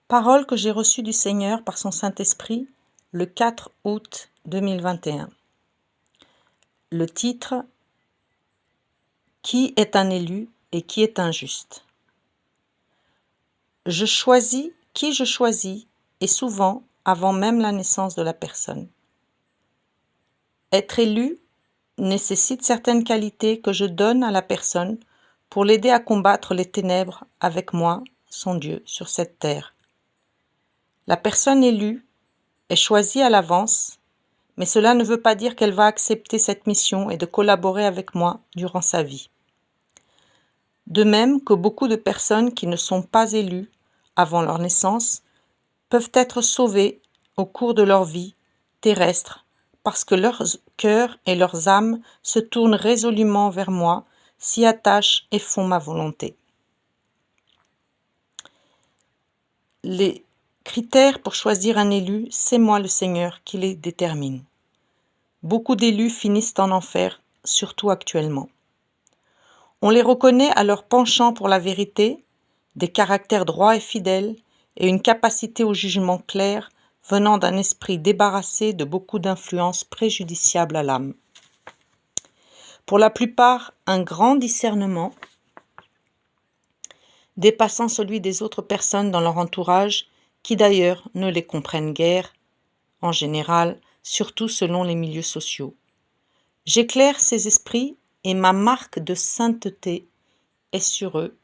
Parole que j'ai reçue du Seigneur par son Saint-Esprit le 4 août 2021. Le titre: Qui est un élu et qui est injuste? Je choisis qui je choisis, et souvent avant même la naissance de la personne. Être élu nécessite certaines qualités que je donne à la personne pour l'aider à combattre les ténèbres avec moi, son Dieu, sur cette terre. La personne élue est choisie à l'avance, mais cela ne veut pas dire qu'elle va accepter cette mission et de collaborer avec moi durant sa vie. De même que beaucoup de personnes qui ne sont pas élues avant leur naissance peuvent être sauvées au cours de leur vie terrestre parce que leurs cœurs et leurs âmes se tournent résolument vers moi, s'y attachent et font ma volonté. Les critères pour choisir un élu, c'est moi le Seigneur qui les détermine. Beaucoup d'élus finissent en enfer, surtout actuellement. On les reconnaît à leur penchant pour la vérité, des caractères droits et fidèles, et une capacité au jugement clair venant d'un esprit débarrassé de beaucoup d'influences préjudiciables à l'âme. Pour la plupart, un grand discernement, dépassant celui des autres personnes dans leur entourage, qui d'ailleurs ne les comprennent guère, en général, surtout selon les milieux sociaux. J'éclaire ces esprits et ma marque de sainteté est sur eux.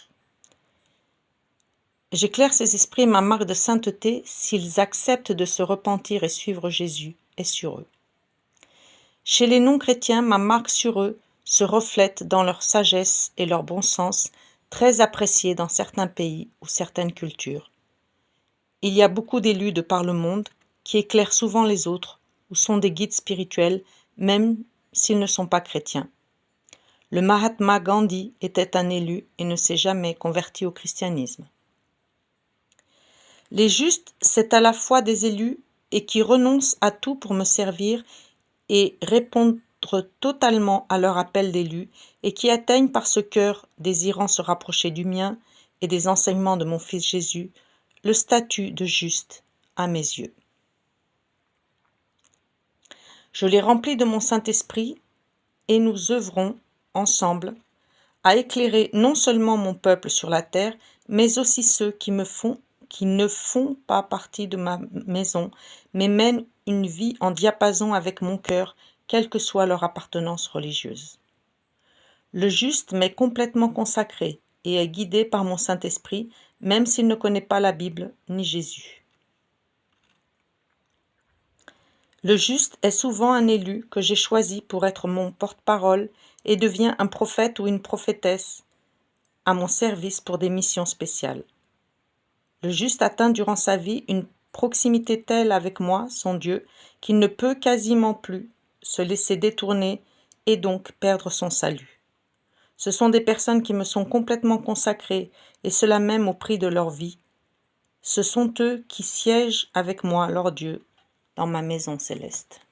J'éclaire ces esprits et ma marque de sainteté s'ils acceptent de se repentir et suivre Jésus est sur eux. Chez les non-chrétiens, ma marque sur eux se reflète dans leur sagesse et leur bon sens, très appréciés dans certains pays ou certaines cultures. Il y a beaucoup d'élus de par le monde qui éclairent souvent les autres ou sont des guides spirituels, même s'ils ne sont pas chrétiens. Le Mahatma Gandhi était un élu et ne s'est jamais converti au christianisme. Les justes, c'est à la fois des élus et qui renoncent à tout pour me servir et répondre totalement à leur appel d'élu et qui atteignent par ce cœur, désirant se rapprocher du mien et des enseignements de mon Fils Jésus, le statut de juste à mes yeux. Je les remplis de mon Saint-Esprit et nous œuvrons ensemble à éclairer non seulement mon peuple sur la terre, mais aussi ceux qui ne font pas partie de ma maison, mais mènent une vie en diapason avec mon cœur, quelle que soit leur appartenance religieuse. Le juste m'est complètement consacré et est guidé par mon Saint-Esprit, même s'il ne connaît pas la Bible ni Jésus. Le juste est souvent un élu que j'ai choisi pour être mon porte-parole et devient un prophète ou une prophétesse à mon service pour des missions spéciales. Le juste atteint durant sa vie une proximité telle avec moi, son Dieu, qu'il ne peut quasiment plus se laisser détourner et donc perdre son salut. Ce sont des personnes qui me sont complètement consacrées, et cela même au prix de leur vie. Ce sont eux qui siègent avec moi, leur Dieu, dans ma maison céleste.